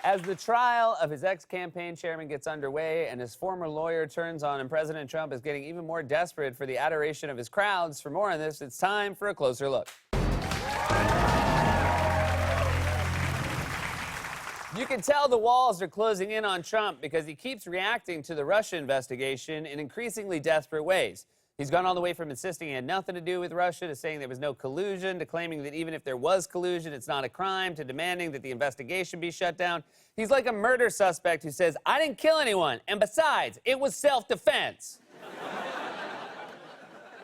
As the trial of his ex-campaign chairman gets underway and his former lawyer turns on him, President Trump is getting even more desperate for the adoration of his crowds. For more on this, it's time for a closer look. You can tell the walls are closing in on Trump because he keeps reacting to the Russia investigation in increasingly desperate ways. He's gone all the way from insisting he had nothing to do with Russia to saying there was no collusion, to claiming that even if there was collusion, it's not a crime, to demanding that the investigation be shut down. He's like a murder suspect who says, I didn't kill anyone, and besides, it was self-defense.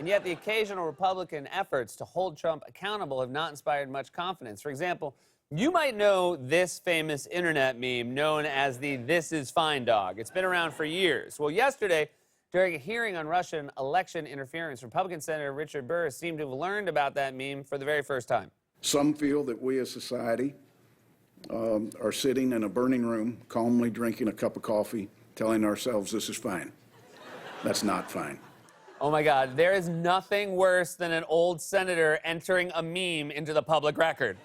And yet the occasional Republican efforts to hold Trump accountable have not inspired much confidence. For example, you might know this famous internet meme known as the "This is fine" dog. It's been around for years. Well, yesterday, during a hearing on Russian election interference, Republican Senator Richard Burr seemed to have learned about that meme for the very first time. Some feel that we as society are sitting in a burning room, calmly drinking a cup of coffee, telling ourselves this is fine. That's not fine. Oh my God, there is nothing worse than an old senator entering a meme into the public record.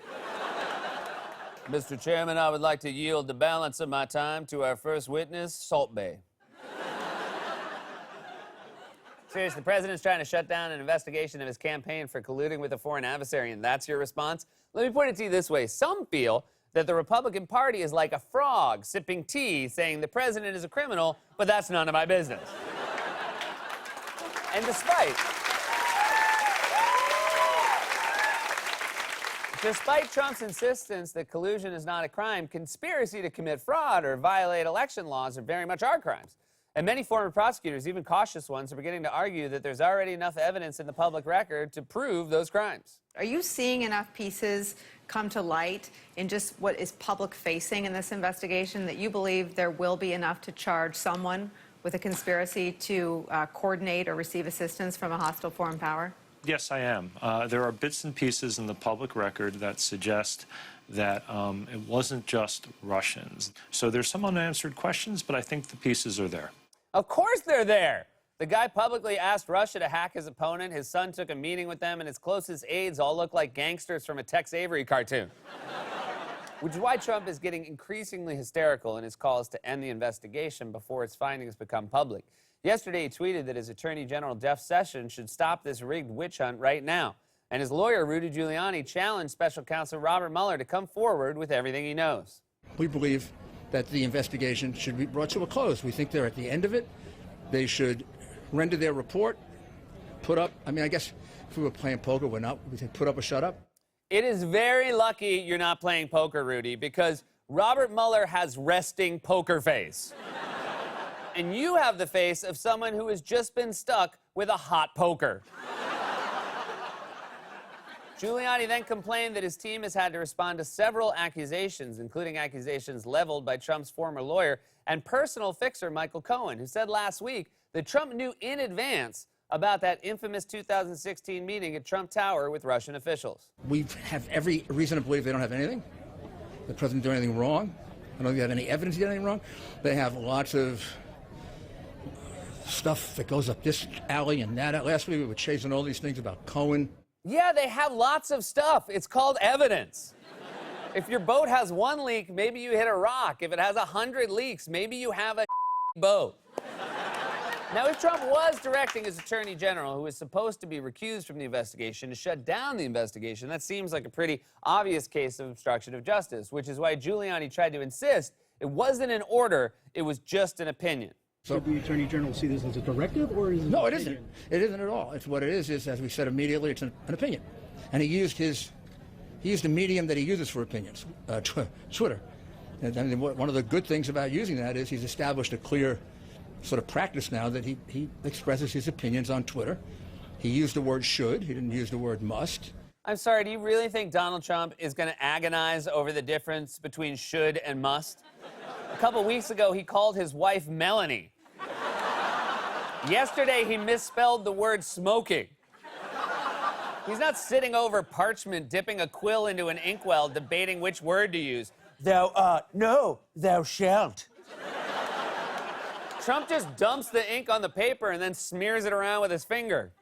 Mr. Chairman, I would like to yield the balance of my time to our first witness, Salt Bae. Seriously, the president's trying to shut down an investigation of his campaign for colluding with a foreign adversary, and that's your response? Let me put it to you this way. Some feel that the Republican Party is like a frog sipping tea saying the president is a criminal, but that's none of my business. And despite Trump's insistence that collusion is not a crime, conspiracy to commit fraud or violate election laws are very much are crimes. And many former prosecutors, even cautious ones, are beginning to argue that there's already enough evidence in the public record to prove those crimes. Are you seeing enough pieces come to light in just what is public-facing in this investigation that you believe there will be enough to charge someone with a conspiracy to coordinate or receive assistance from a hostile foreign power? Yes, I am. There are bits and pieces in the public record that suggest that it wasn't just Russians. So there's some unanswered questions, but I think the pieces are there. Of course they're there. The guy publicly asked Russia to hack his opponent. His son took a meeting with them, and his closest aides all look like gangsters from a Tex Avery cartoon. Which is why Trump is getting increasingly hysterical in his calls to end the investigation before its findings become public. Yesterday, he tweeted that his Attorney General Jeff Sessions should stop this rigged witch hunt right now. And his lawyer, Rudy Giuliani, challenged Special Counsel Robert Mueller to come forward with everything he knows. We believe that the investigation should be brought to a close. We think they're at the end of it. They should render their report, put up, I guess if we were playing poker, we'd put up or shut up. It is very lucky you're not playing poker, Rudy, because Robert Mueller has resting poker face. And you have the face of someone who has just been stuck with a hot poker. Giuliani then complained that his team has had to respond to several accusations, including accusations leveled by Trump's former lawyer and personal fixer Michael Cohen, who said last week that Trump knew in advance about that infamous 2016 meeting at Trump Tower with Russian officials. We have every reason to believe they don't have anything. The president did anything wrong. I don't think they have any evidence he did anything wrong. They have lots of stuff that goes up this alley and that. Last week we were chasing all these things about Cohen. Yeah, they have lots of stuff. It's called evidence. If your boat has one leak, maybe you hit a rock. If it has 100 leaks, maybe you have a boat. Now, if Trump was directing his attorney general, who is supposed to be recused from the investigation, to shut down the investigation, that seems like a pretty obvious case of obstruction of justice, which is why Giuliani tried to insist it wasn't an order, it was just an opinion. So the Attorney General see this as a directive, or is it? No, it isn't. It isn't at all. It's what it is, as we said immediately, it's an opinion. And he used the medium that he uses for opinions, Twitter. And one of the good things about using that is he's established a clear sort of practice now that he expresses his opinions on Twitter. He used the word should. He didn't use the word must. I'm sorry, do you really think Donald Trump is going to agonize over the difference between should and must? A couple weeks ago, he called his wife Melanie. Yesterday, he misspelled the word smoking. He's not sitting over parchment, dipping a quill into an inkwell, debating which word to use. No, thou shalt. Trump just dumps the ink on the paper and then smears it around with his finger.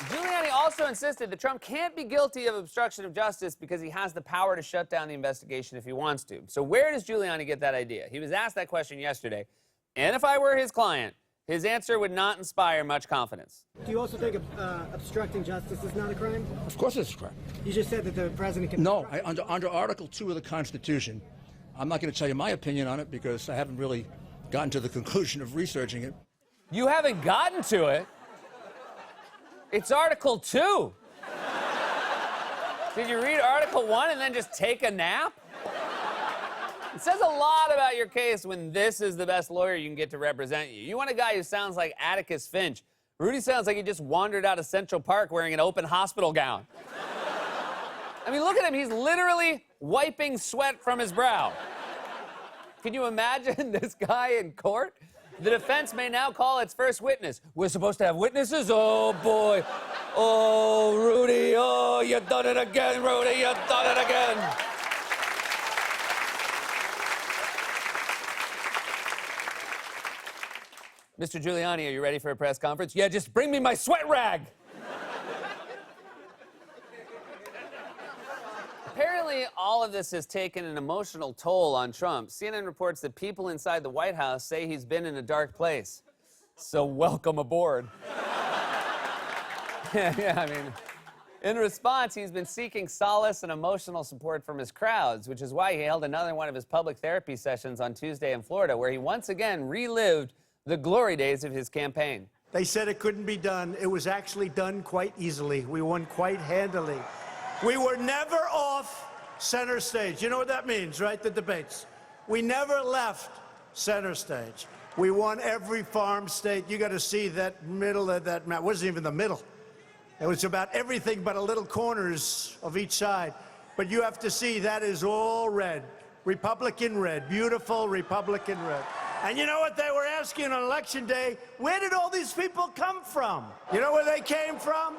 Giuliani also insisted that Trump can't be guilty of obstruction of justice because he has the power to shut down the investigation if he wants to. So where does Giuliani get that idea? He was asked that question yesterday, and if I were his client, his answer would not inspire much confidence. Do you also think obstructing justice is not a crime? Of course it's a crime. You just said that the president can... No, under Article 2 of the Constitution, I'm not going to tell you my opinion on it because I haven't really gotten to the conclusion of researching it. You haven't gotten to it? It's Article 2. Did you read Article 1 and then just take a nap? It says a lot about your case when this is the best lawyer you can get to represent you. You want a guy who sounds like Atticus Finch. Rudy sounds like he just wandered out of Central Park wearing an open hospital gown. I mean, look at him. He's literally wiping sweat from his brow. Can you imagine this guy in court? The defense may now call its first witness. We're supposed to have witnesses? Oh, boy. Oh, Rudy. Oh, you done it again, Rudy. You done it again. Mr. Giuliani, are you ready for a press conference? Yeah, just bring me my sweat rag. Apparently, all of this has taken an emotional toll on Trump. CNN reports that people inside the White House say he's been in a dark place. So welcome aboard. Yeah, I mean, in response, he's been seeking solace and emotional support from his crowds, which is why he held another one of his public therapy sessions on Tuesday in Florida, where he once again relived the glory days of his campaign. They said it couldn't be done. It was actually done quite easily. We won quite handily. We were never off center stage. You know what that means, right? The debates. We never left center stage. We won every farm state. You got to see that middle of that map. It wasn't even the middle. It was about everything but a little corners of each side. But you have to see that is all red. Republican red. Beautiful Republican red. And you know what they were asking on Election Day? Where did all these people come from? You know where they came from?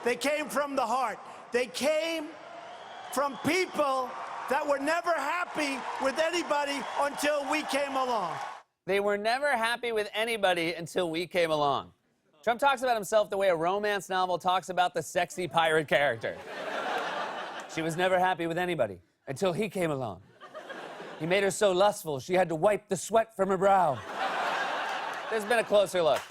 They came from the heart. They came from people that were never happy with anybody until we came along. They were never happy with anybody until we came along. Trump talks about himself the way a romance novel talks about the sexy pirate character. She was never happy with anybody until he came along. He made her so lustful, she had to wipe the sweat from her brow. There's been a closer look.